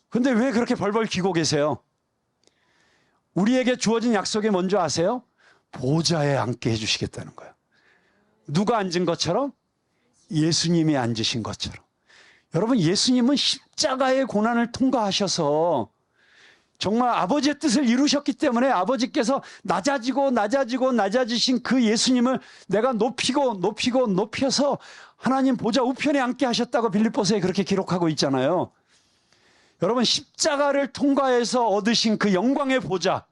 근데 왜 그렇게 벌벌 기고 계세요? 우리에게 주어진 약속이 뭔지 아세요? 보좌에 앉게 해주시겠다는 거예요. 누가 앉은 것처럼? 예수님이 앉으신 것처럼. 여러분, 예수님은 십자가의 고난을 통과하셔서 정말 아버지의 뜻을 이루셨기 때문에 아버지께서 낮아지신 그 예수님을 내가 높여서 하나님 보좌 우편에 앉게 하셨다고 빌립보서에 그렇게 기록하고 있잖아요. 여러분, 십자가를 통과해서 얻으신 그 영광의 보좌,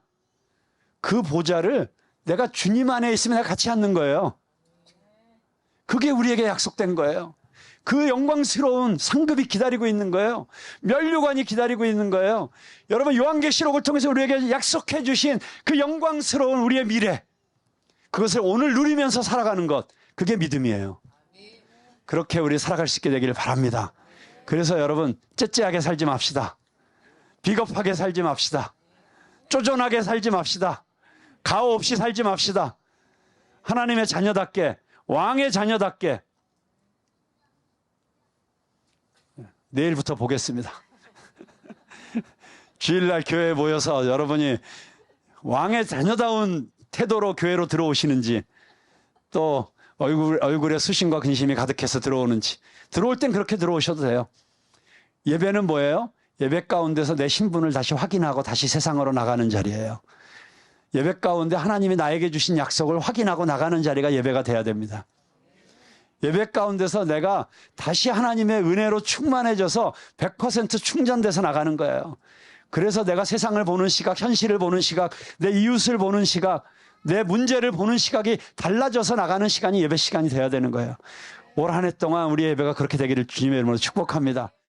그 보좌를 내가 주님 안에 있으면 내가 같이 앉는 거예요. 그게 우리에게 약속된 거예요. 그 영광스러운 상급이 기다리고 있는 거예요. 면류관이 기다리고 있는 거예요. 여러분, 요한계시록을 통해서 우리에게 약속해 주신 그 영광스러운 우리의 미래, 그것을 오늘 누리면서 살아가는 것, 그게 믿음이에요. 그렇게 우리 살아갈 수 있게 되기를 바랍니다. 그래서 여러분, 째째하게 살지 맙시다. 비겁하게 살지 맙시다. 쪼존하게 살지 맙시다. 가오 없이 살지 맙시다. 하나님의 자녀답게, 왕의 자녀답게. 내일부터 보겠습니다. 주일날 교회에 모여서 여러분이 왕의 자녀다운 태도로 교회로 들어오시는지, 또 얼굴에 수심과 근심이 가득해서 들어오는지. 들어올 땐 그렇게 들어오셔도 돼요. 예배는 뭐예요? 예배 가운데서 내 신분을 다시 확인하고 다시 세상으로 나가는 자리예요. 예배 가운데 하나님이 나에게 주신 약속을 확인하고 나가는 자리가 예배가 돼야 됩니다. 예배 가운데서 내가 다시 하나님의 은혜로 충만해져서 100% 충전돼서 나가는 거예요. 그래서 내가 세상을 보는 시각, 현실을 보는 시각, 내 이웃을 보는 시각, 내 문제를 보는 시각이 달라져서 나가는 시간이 예배 시간이 돼야 되는 거예요. 올 한 해 동안 우리 예배가 그렇게 되기를 주님의 이름으로 축복합니다.